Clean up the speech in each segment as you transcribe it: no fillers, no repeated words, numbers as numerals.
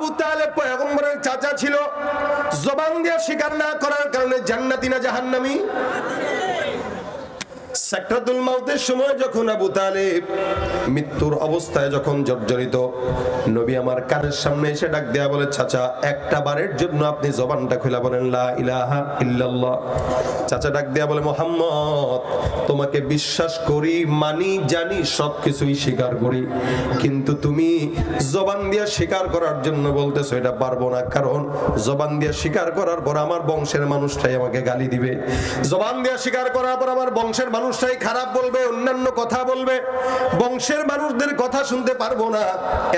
আবু তালেব পয়গম্বরের চাচা ছিল, জবান দিয়ে স্বীকার না করার কারণে জান্নাতি না জাহান্নামী? সাকরাতুল মাউতের সময় যখন আবু তালেব মৃত্যুর অবস্থায় যখন জর্জরিত, নবী আমার কানের সামনে এসে ডাক দেয়া বলে, চাচা একটা বারের জন্য আপনি জবানটা খুলে বলেন লা ইলাহা ইল্লাল্লাহ। চাচা ডাক দেয়া বলে, মুহাম্মদ তোমাকে বিশ্বাস করি, মানি, জানি, সবকিছুই স্বীকার করি, কিন্তু তুমি জবান দিয়ে স্বীকার করার জন্য বলতেছো এটা পারবো না, কারণ জবান দিয়ে স্বীকার করার পর আমার বংশের মানুষটাই আমাকে গালি দিবে, জবান দিয়ে স্বীকার করার পর আমার বংশের মানুষটাই খারাপ বলবে, অন্যান্য কথা বলবে, বংশের মানুষদের কথা শুনতে পারবো না।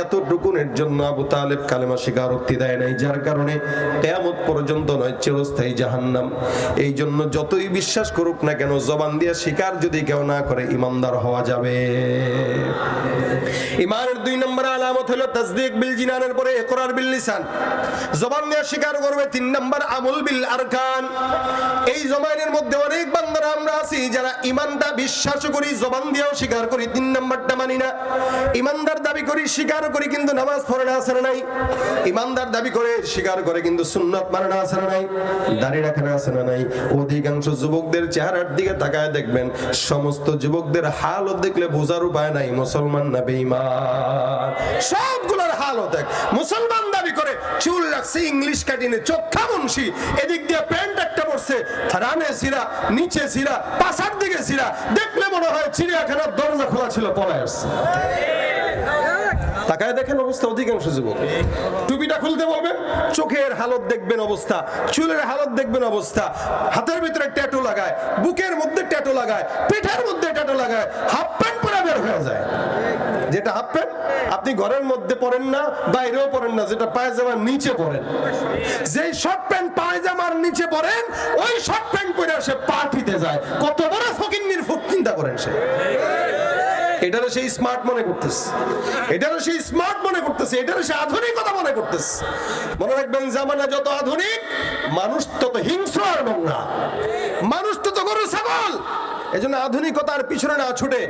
এতটুকুনের জন্য আবু তালেব কালেমা স্বীকারোক্তি দেয় নাই, যার কারণে কিয়ামত পর্যন্ত নয়, চিরস্থায়ী জাহান্নাম। এই জন্য যতই বিশ্বাস করুক না কেন, জবান দিয়ে স্বীকার যদি কেউ না করে ঈমানদার হওয়া যাবে। ঈমানের 2 নম্বর আলামত হলো তাসদীক বিল জিনানের পরে ইকরার বিল লিসান, জবান দিয়ে স্বীকার করবে। 3 নম্বর আমল বিল আরকান। এই জমানের মধ্যে অনেক বান্দারা আমরা আছি যারা ঈমানটা বিশ্বাস করি, জবান দিয়েও স্বীকার করি, 3 নম্বরটা মানি না। ঈমানদার দাবি করি, স্বীকার করি, কিন্তু নামাজ পড়ে না, আছে না নাই? ঈমানদার দাবি করে, স্বীকার করে, কিন্তু সুন্নাত মানে না, আছে না নাই? দাড়ি রাখে না, আছে না নাই? অধিকাংশ যুবকদের চেহারার দিকে তাকায় দেখবেন, সমস্ত যুবকদের হালত দেখলে বোঝার উপায় নাই মুসলমান না বেঈমান। সবগুলোর হালত এক। মুসলমান দাবি করে, চুল রাখছে ইংলিশ কাটিনে, চোখা মুন্সি, এদিক দিয়ে প্যান্ট একটা পরছে, রানে ছিড়া, নিচে ছিড়া, পাশার দিকে ছিড়া, দেখলে মনে হয় চিড়িয়াখানার দরজা খোলা ছিল, পলায় আসছে। তাকায় দেখেন অবস্থা অধিকাংশ যুবক। টুপিটা খুলতে বলবেন, চোখের হালত দেখবেন অবস্থা, চুলের হালত দেখবেন অবস্থা, হাতের ভিতরে ট্যাটু লাগায়, বুকের মধ্যে ট্যাটু লাগায়, পিঠের মধ্যে ট্যাটু লাগায়, হাফ প্যান্ট পরে বের হয়ে যায়। যেটা হাফ প্যান্ট আপনি ঘরের মধ্যে পরেন না, বাইরেও পরেন না, যেটা পায়জামার নিচে পরেন। যেই শর্ট প্যান্ট পায়জামার নিচে পরেন, ওই শর্ট প্যান্ট পরে সে পার্টিতে যায়। কত বড় ফকিন্নির ফুক চিন্তা করেন সে। এটারে সেই স্মার্ট মনে করতেছে, এটারে সেই স্মার্ট মনে করতেছে, এটারে সে আধুনিকতা মনে করতেছে। মনে রাখবেন, জামানা যত আধুনিক, মানুষ তত হিংস্র আর নোংরা, মানুষ তত গরু ছাগল। এজন্য আধুনিকতার পিছনে না ছুটে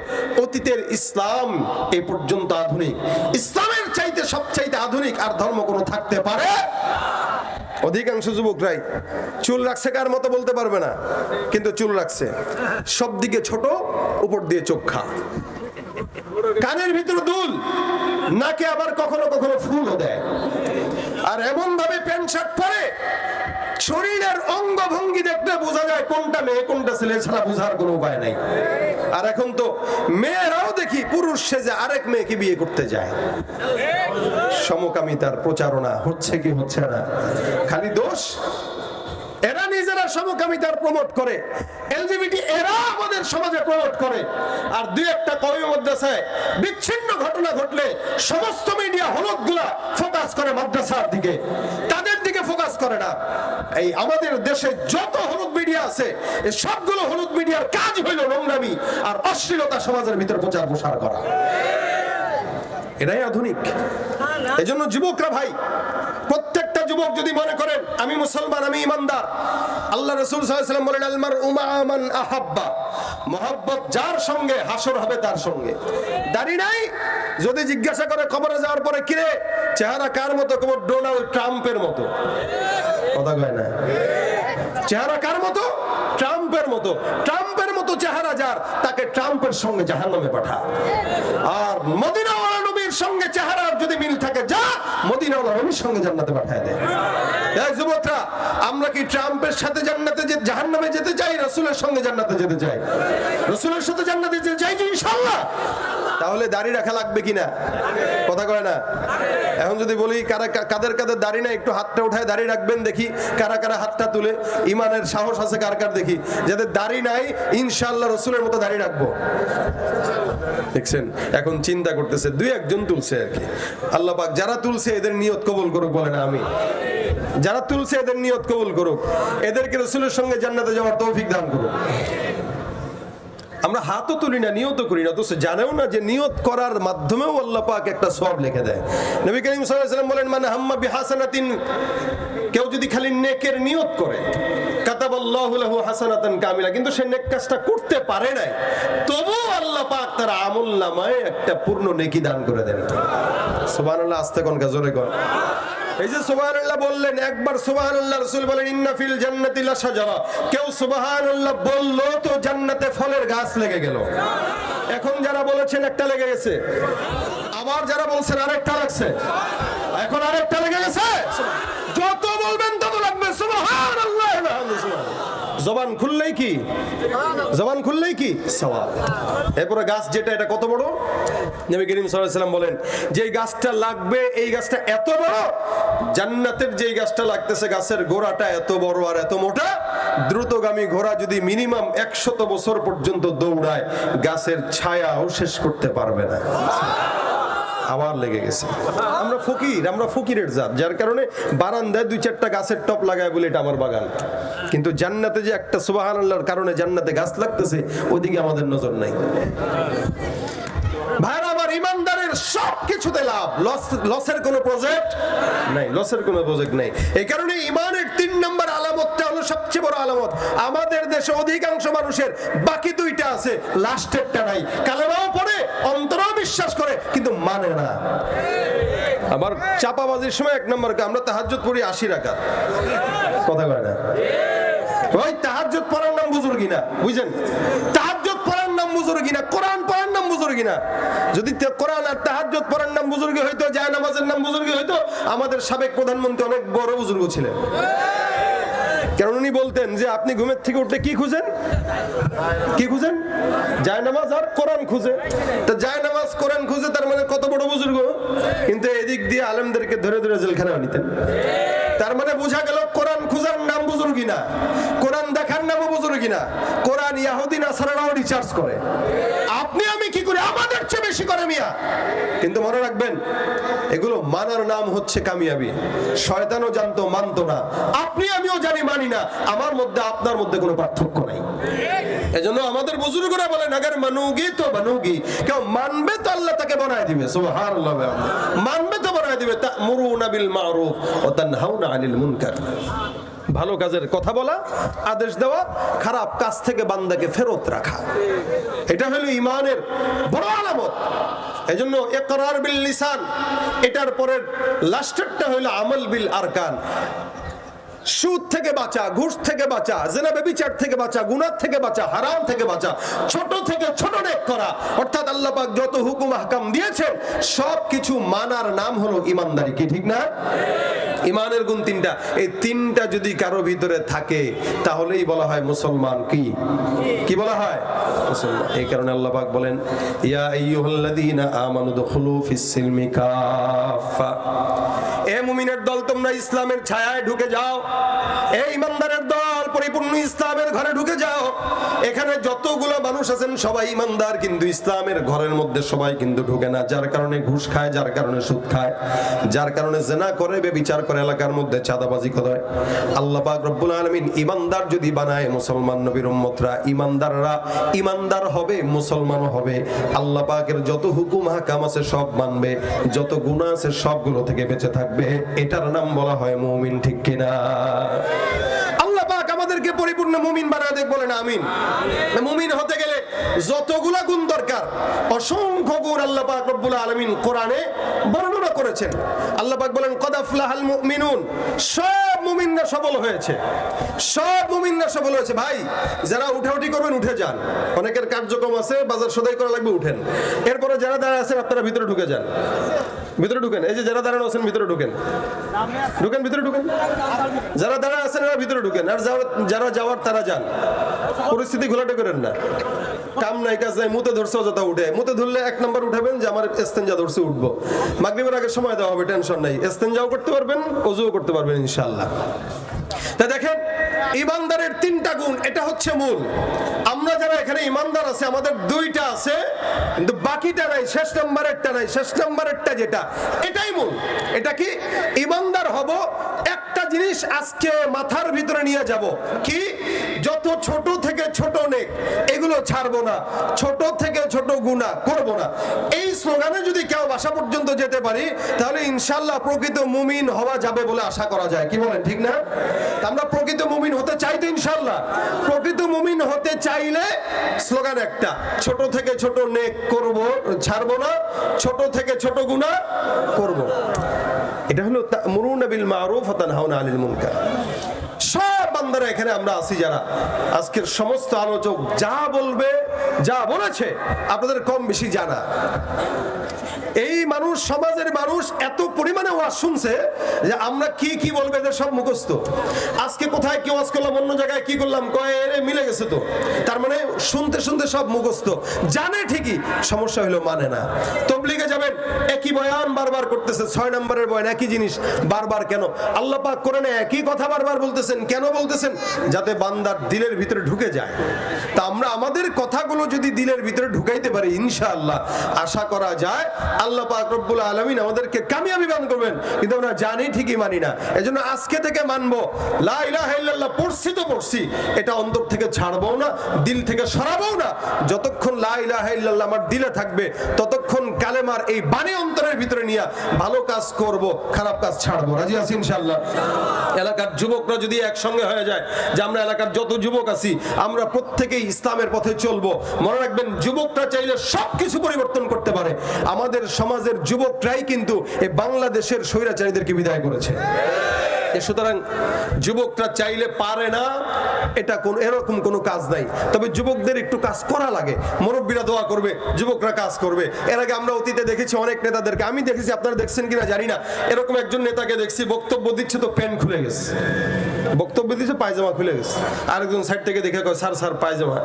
অতীতের ইসলাম এই পর্যন্ত আধুনিক। ইসলামের চাইতে সবচাইতে আধুনিক আর ধর্ম কোনো থাকতে পারে? অধিকাংশ যুবকরাই চুল রাখছে কার মতো বলতে পারবে না, কিন্তু চুল রাখছে, সব দিকে ছোট, উপর দিয়ে চোখা, কানের ভিতরে দুল, নাকে আবার কখনো কখনো ফুলও দেয়, আর এমন ভাবে প্যান্ট শার্ট পরে, শরীরের অঙ্গভঙ্গি দেখলে বোঝা যায় কোনটা মেয়ে কোনটা ছেলে, ছাড়া বোঝার কোনো উপায় নাই। আর এখন তো মেয়েরাও দেখি পুরুষ সেজে আরেক মেয়েকে বিয়ে করতে যায়। সমকামিতার প্রচারণা হচ্ছে কি হচ্ছে না? খালি দোষ এরা নিজেরা সমকামিতার প্রমোট করে, এলজিবিটি এরা আমাদের সমাজে প্রমোট করে। আর দুই একটা কওমি মাদ্রাসায় বিচ্ছিন্ন ঘটনা ঘটলে সমস্ত মিডিয়া হলুদগুলা ফোকাস করে মাদ্রাসার দিকে, তাদের দিকে ফোকাস করে না। এই আমাদের দেশে যত হলুদ মিডিয়া আছে, এই সবগুলো হলুদ মিডিয়ার কাজ হইল নোংরামি আর অশ্লীলতা সমাজের ভিতর প্রচার প্রসার করা। এরাই আধুনিক। এজন্য যুবকরা ভাই, প্রত্যেকটা যুবক যদি মনে করেন আমি মুসলমান, আমি ঈমানদার, আল্লাহ রাসূল সাল্লাল্লাহু আলাইহি ওয়াসাল্লাম বলেন আল মারউ মা মান আহাব্বা, মহব্বত যার সঙ্গে হাসর হবে তার সঙ্গে। দাড়ি নাই, যদি জিজ্ঞাসা করে কবরে যাওয়ার পরে কিরে চেহারা কার মতো, কবর ডোনাল্ড ট্রাম্পের মতো। কথা কয় না? চেহারা কার মতো? ট্রাম্পের মতো। ট্রাম্পের মতো চেহারা যার, তাকে ট্রাম্পের সঙ্গে জাহান্নামে পাঠা। আর মদিনাওয়ালা নবীর সঙ্গে চেহারার যদি মিল থাকে, যা মদিনাওয়ালা নবীর সঙ্গে জান্নাতে পাঠায় দেয়। এই যুবকরা, আমরা কি ট্রাম্পের সাথে জান্নাতে যে জাহান্নামে যেতে চাই, রাসূলের সঙ্গে জান্নাতে যেতে চাই? রাসূলের সাথে জান্নাতে যেতে চাই ইনশাআল্লাহ। তাহলে দাড়ি রাখা লাগবে কিনা? কথা কয় না? এখন যদি বলি কাদের কাদের দাড়ি না, একটু হাতটা উঠায় দাড়ি রাখবেন দেখি, কারা কারা হাতটা তুলে। ইমানের সাহস আছে কার কার দেখি, যাদের দাড়ি নাই ইনশাআল্লাহ রাসূলের মতো দাড়ি রাখবো। দেখছেন, এখন চিন্তা করতেছে, দুই একজন তুলছে আর কি। আল্লাহ পাক যারা তুলছে এদের নিয়ত কবুল করুক, বলেন আমি। যারা তুলছে এদের নিয়ত কবুল করুক, এদেরকে রাসূলের সঙ্গে জান্নাতে যাওয়ার তৌফিক দান করুক। আমরা হাতও তুলি না, নিয়তও করি না, তো জানেও না যে নিয়ত করার মাধ্যমেও আল্লাহ পাক একটা সওয়াব লিখে দেয়। নবী করিম সাল্লাল্লাহু আলাইহি ওয়াসাল্লাম বলেন, মান হাম্মা বিহাসানাতিন, কেউ যদি খালি নেকের নিয়ত করে, কাতাবাল্লাহু লাহু হাসানাতান কামিলা, কিন্তু সে নেক কাজটা করতে পারে নাই, তবুও আল্লাহ পাক তার আমলনামায় একটা পূর্ণ নেকি দান করে দেন। সুবহানাল্লাহ, আস্তে কোন জোরে কোন। এই যে সুবহানাল্লাহ বললেন, একবার সুবহানাল্লাহ, রাসূল বলেন ইন্না ফিল জান্নাতি লাশাজারা, কেউ সুবহানাল্লাহ বলল তো জান্নাতে ফলের গাছ লেগে গেল। এখন যারা বলেছেন একটা লেগে গেছে, আবার যারা বলছেন আরেকটা লাগছে, এখন আরেকটা লেগে গেছে। যত বলবেন তত লাগবে সুবহানাল্লাহ। জবান খুললেই কি, জবান খুললেই কি সওয়াব। এরপরে গাছ যেটা, এটা কত বড়? নবী করিম সাল্লাল্লাহু আলাইহি ওয়াসাল্লাম বলেন যে গাছটা লাগবে, এই গাছটা এত বড়, জান্নাতের যেই গাছটা লাগতেছে গাছের গোড়াটা এত বড় আর এত মোটা, দ্রুতগামী ঘোড়া যদি মিনিমাম 100 বছর পর্যন্ত দৌড়ায় গাছের ছায়াও শেষ করতে পারবে না। আবার লেগে গেছে। আমরা ফকির, আমরা ফকিরের জাত, যার কারণে বারান্দায় 2-4টা গাছের টপ লাগায় বলে এটা আমার বাগান। কিন্তু জান্নাতে যে একটা সুবহানাল্লাহর কারণে জান্নাতে গাছ লাগতেছে, ওইদিকে আমাদের নজর নাই। ভাইরা আমার, ইমানদারের সবকিছুতে লাভ, লসের কোনো প্রজেক্ট নাই, লসের কোনো প্রজেক্ট নাই। এই কারণে ইমানের 3 নম্বর আলামতটা হলো সবচেয়ে বড় আলামত। আমাদের দেশে অধিকাংশ মানুষের বাকি 2টা আছে, লাস্টেরটা নাই। কালেমাও পড়ে, অন্তরেও বিশ্বাস করে, কিন্তু মানে না। আবার চাপাবাজির সময় 1 নম্বর, আমরা তাহাজ্জুদ পড়ি 80 রাকাত, কথা কয় না। ওই তাহাজ্জুদ পড়ার নাম বুজুর্গি না, বুঝছেন? তাহাজ্জুদ পড়ার নাম বুজুর্গি না, কোরআন পড়ার নাম বুজুর্গি না। যদি কোরআন আর তাহাজ্জুদ পড়ার নাম বুজুর্গি হইতো, যায় নামাজের নাম বুজুর্গি হইতো, আমাদের সাবেক প্রধানমন্ত্রী অনেক বড় বুজুর্গ ছিলেন। কারণ উনি বলতেন যে আপনি ঘুমের থেকে উঠে কি খুঁজেন, কি খুঁজেন? যায় নামাজ আর কোরআন খুঁজে। তো যায় নামাজ কোরআন খুঁজে, তার মানে কত বড় বুজুর্গ। কিন্তু এদিক দিয়ে আলেমদেরকে ধরে ধরে জেলখানায় নিতেন। তার মানে বোঝা গেল কোরআন খুঁজার নাম বুজুর্গি না, কোরআন দেখার নামও বুজুর্গি না। কোরআন ইহুদি নাসারারাও রিচার্জ করে, আপনি আমি কি করি? আমাদের চেয়ে বেশি করে মিয়া। কিন্তু মনে রাখবেন, এগুলো মানার নাম হচ্ছে কামিয়াবি। শয়তানও জানতো, মানতো না। আপনি আমিও জানি, মানি না। আমার মধ্যে আপনার মধ্যে কোনো পার্থক্য নাই। এজন্য আমাদের বুজুর্গরা বলেন, আগার মানুগি তো বানুগি, কেউ মানবে তো আল্লাহ তাকে বানায় দিবে। সুবহানাল্লাহ, মানবে তো বানায় দিবে। তা'মুরুনা বিল মা'রুফ ওয়া তানহাউনা আনিল মুনকার, ভালো কাজের কথা বলা, আদেশ দেওয়া, খারাপ কাজ থেকে বান্দাকে ফেরত রাখা, এটা হলো ঈমানের বড় আলামত। এজন্য ইকরার বিল লিসান, এটার পরের লাস্টেরটা হলো আমল বিল আরকান। সুদ থেকে বাঁচা, ঘুষ থেকে বাঁচা, জিনা ব্যভিচার থেকে বাঁচা, গুনাহ থেকে বাঁচা, হারাম থেকে বাঁচা, ছোট থেকে ছোট নেক করা। অর্থাৎ আল্লাহ পাক যত হুকুম আহকাম দিয়েছেন সবকিছু মানার নাম হলো ইমানদারি। কি ঠিক না? ইমানের গুণ 3টা। এই 3টা যদি কারো ভিতরে থাকে তাহলেই বলা হয় মুসলমান। কি কি বলা হয়? মুসলমান। এই কারণে আল্লাহ পাক বলেন, ইয়া আইয়ুহাল্লাযীনা আমানু দুখুলু ফিস সিলমি কাফা, এ মুমিনের দল তোমরা ইসলামের ছায়ায় ঢুকে যাও। এই ইমানদারের দল পরিপূর্ণ ইসলামের ঘরে ঢুকে যাও। এখানে যতগুলো মানুষ আছেন সবাই ইমানদার, কিন্তু ইসলামের ঘরের মধ্যে সবাই কিন্তু ঢুকে না। যার কারণে ঘুষ খায়, যার কারণে সুদ খায়, যার কারণে জিনা করে, বেবিচার করে, এলাকার মধ্যে চাঁদাবাজি করে। আল্লাহ পাক রব্বুল আলামিন ইমানদার যদি বানায়, মুসলমান নবীর উম্মতরা ইমানদাররা ইমানদার হবে, মুসলমানও হবে। আল্লাহ পাকের যত হুকুম হাকাম আছে সব মানবে, যত গুনাহ আছে সবগুলো থেকে বেঁচে থাকবে। এটার নাম বলা হয় মুমিন। ঠিক কিনা? আল্লাহ পাক আমাদেরকে পরিপূর্ণ মুমিন বানায় দেখ, বলেন আমিন। মুমিন হতে গেলে যতগুলা গুণ দরকার, অসংখ্য গুণ আল্লাহ পাক রব্বুল আলামিন কোরআনে বর্ণনা করেছেন। আল্লাহ পাক বলেন কদ আফলাহাল মুমিনুন, সব মুমিনরা সফল হয়েছে, সব মুমিনরা সফল হয়েছে। ভাই যারা উঠাউঠি করবেন উঠে যান, অনেকের কার্যক্রম আছে, বাজার সদাই করা লাগবে, উঠেন। এরপরে যারা দাঁড়ায় আছেন আপনারা ভিতরে ঢুকে যান, ভিতরে ঢুকেন। এই যে যারা দাঁড়ানো আছেন ভিতরে ঢুকেন, ঢুকেন, ভিতরে ঢুকেন। যারা দাঁড়ায় আছেন এরা ভিতরে ঢুকেন, আর যারা যাওয়ার তারা যান। পরিস্থিতি ঘোলাটে করেন না, কাম নাই কাজ নাই, মুতে ধরছে অযথা উঠে। মুতে ধরলে 1 নম্বর উঠাবেন যে আমার ইস্তেঞ্জা ধরছে, উঠবো। মাগরিবের আগে সময় দেওয়া হবে, টেনশন নাই। ইস্তেঞ্জাও করতে পারবেন, ওযুও করতে পারবেন ইনশাআল্লাহ। তা দেখেন, ইমানদারের 3টা গুণ, এটা হচ্ছে মূল। আমরা যারা এখানে ইমানদার আছে আমাদের 2টা আছে, কিন্তু বাকিটা নাই, শেষ নাম্বারেরটা নাই। শেষ নাম্বারেরটা যেটা, এটাই মূল। এটা কি? ইমানদার হব। একটা জিনিস আজকে মাথার ভিতরে নিয়ে যাব, কি? যত ছোট থেকে ছোট নেক এগুলো ছাড়বো না, ছোট থেকে ছোট গুনাহ করব না। এই স্লোগানে যদি কেউ বাসা পর্যন্ত যেতে পারি তাহলে ইনশাআল্লাহ প্রকৃত মুমিন হওয়া যাবে বলে আশা করা যায়। কি বলেন, ঠিক না? আমরা প্রকৃত মুমিন হতে চাই তো ইনশাআল্লাহ। প্রকৃত মুমিন হতে চাইলে স্লোগান একটা, ছোট থেকে ছোট নেক করব, ছাড়বো না, ছোট থেকে ছোট গুনাহ করব। এটা হলো তা'মুরুনা বিল মা'রুফ ওয়া তানহাউনা আনিল মুনকার। সব বান্দারা এখানে আমরা আছি যারা, আজকের সমস্ত আলোচক যা বলবে, যা বলেছে আপনাদের কম বেশি জানা। এই মানুষ, সমাজের মানুষ এত পরিমাণে ওয়াজ শুনছে যে আমরা কি কি বলবে এদের সব মুখস্থ। আজকে কোথায় কি ওয়াজ করলাম, অন্য জায়গায় কি করলাম, কয় এরে মিলে গেছে তো। তার মানে শুনতে শুনতে সব মুখস্থ, জানে ঠিকই, সমস্যা হলো মানে না। তবলিগে যাবেন, একই বয়ান বারবার করতেছে, 6 নম্বরের বয়ান, একই জিনিস বারবার। কেন? আল্লাহ পাক কোরআনে একই কথা বারবার বলতেছেন। কেন বলতেছেন? যাতে বান্দার দিলের ভিতরে ঢুকে যায়। তা আমরা আমাদের কথাগুলো যদি দিলের ভিতরে ঢুকাইতে পারি, ইনশাআল্লাহ আশা করা যায় আল্লাহ পাক রব্বুল আলামিন আমাদেরকে কামিয়াবি দান করবেন। কিন্তু আমরা জানি ঠিকই মানি না। এজন্য আজকে থেকে মানবো, লা ইলাহা ইল্লাল্লাহ পড়ছি তো পড়ছি, এটা অন্তর থেকে ছাড়বো না, দিল থেকে সরাবো না। যতক্ষণ লা ইলাহা ইল্লাল্লাহ আমার দিলে থাকবে, ততক্ষণ কালেমার এই বাণী অন্তরের ভিতরে নিয়ে ভালো কাজ করব, খারাপ কাজ ছাড়বো। রাজি আছি ইনশাআল্লাহ? এলাকার যুবকরা যদি একসঙ্গে হয়ে যায় যে আমরা এলাকার যত যুবক আছি আমরা প্রত্যেকেই ইসলামের পথে চলবো, মনে রাখবেন যুবকরা চাইলে সবকিছু পরিবর্তন করতে পারে। আমাদের সমাজের যুবকরাই কিন্তু এই বাংলাদেশের স্বৈরাচারীদেরকে বিদায় করেছে। সুতরাং যুবকরা চাইলে পারে না, এটা এরকম কোনো কাজ নাই। তবে যুবকদের একটু কাজ করা লাগে। মুরব্বীরা দোয়া করবে, যুবকরা কাজ করবে। এর আগে আমরা অতীতে দেখেছি অনেক নেতাদেরকে, আমি দেখেছি, আপনারা দেখছেন কিনা জানি না, এরকম একজন নেতাকে দেখছি বক্তব্য দিচ্ছে তো প্যান্ট খুলে গেছে, বক্তব্য দিচ্ছে পায়জামা খুলে গেছে। আরেকজন সাইড থেকে দেখে কয় স্যার স্যার পায়জামা।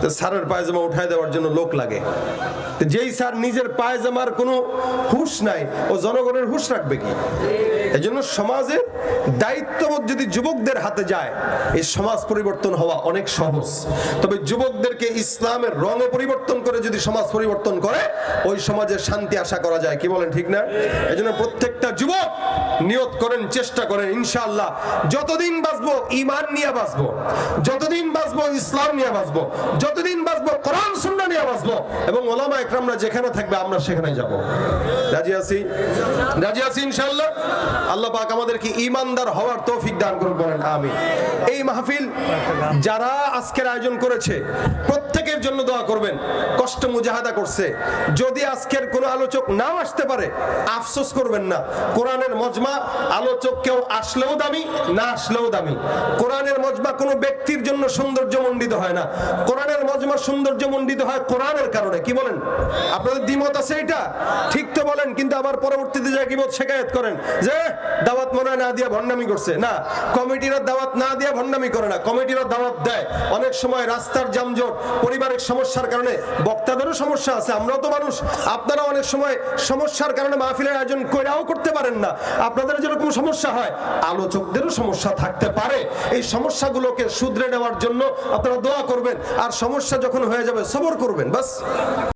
তো স্যারের পায়জামা উঠায় দেওয়ার জন্য লোক লাগে। যেই স্যার নিজের পায়জামার কোনো হুঁশ নাই, ও জনগণের হুঁশ রাখবে কি? এজন্য সমাজের দায়িত্ববোধ যদি যুবকদের হাতে যায়, এই সমাজ পরিবর্তন হওয়া অনেক সহজ। তবে যুবকদেরকে ইসলামের রঙে পরিবর্তন করে যদি সমাজ পরিবর্তন করে, ওই সমাজের শান্তি আশা করা যায়। কি বলেন, ঠিক না? এজন্য প্রত্যেকটা যুবক নিয়ত করেন, চেষ্টা করেন, ইনশাআল্লাহ যতদিন বাঁচবো ঈমান নিয়ে বাঁচবো, যতদিন বাঁচবো ইসলাম নিয়ে বাঁচবো, যতদিন বাঁচবো কোরআন সুন্নাহ নিয়ে বাঁচবো, এবং ওলামা একরামরা যেখানে থাকবে আমরা সেখানে যাব। রাজি আছি? রাজি আছি ইনশাআল্লাহ? আল্লাহ পাক আমাদেরকে ঈমানদার হওয়ার তৌফিক দান করুন, বলেন আমিন। এই মাহফিল যারা আজকের আয়োজন করেছে প্রত্যেকের জন্য দোয়া করবেন। কষ্ট মুজাহাদা করছে। যদি আজকের কোনো আলোচক নাও আসতে পারে, আফসোস করবেন না। কোরআনের মজমা আলোচক কেউ আসলেও দামি, না আসলেও দামি। কোরআনের মজমা কোনো ব্যক্তির জন্য সৌন্দর্যমণ্ডিত হয় না। কোরআনের মজমা সৌন্দর্যমণ্ডিত হয় কোরআনের কারণে। কি বলেন? আপনাদের দ্বিমত আছে এটা? ঠিক তো বলেন, কিন্তু আবার পরবর্তীতে যা কিবত শেখায়ত করেন যে দাওয়াত মনে না দিয়া ভণ্ডামি করছে। না, কমিটিরা দাওয়াত না দিয়া ভণ্ডামি করে না, কমিটিরা দাওয়াত দেয়। অনেক সময় রাস্তার যানজট, পারিবারিক সমস্যার কারণে বক্তাদেরও সমস্যা আছে, আমরাও তো মানুষ। আপনারা অনেক সময় সমস্যার কারণে মাহফিলের আয়োজন কইরাও করতে পারেন না। আপনাদের যেরকম সমস্যা হয়, আলোচকদেরও সমস্যা থাকতে পারে। এই সমস্যাগুলোকে শুধরে নেওয়ার জন্য আপনারা দোয়া করবেন, আর সমস্যা যখন হয়ে যাবে সবর করবেন, বাস।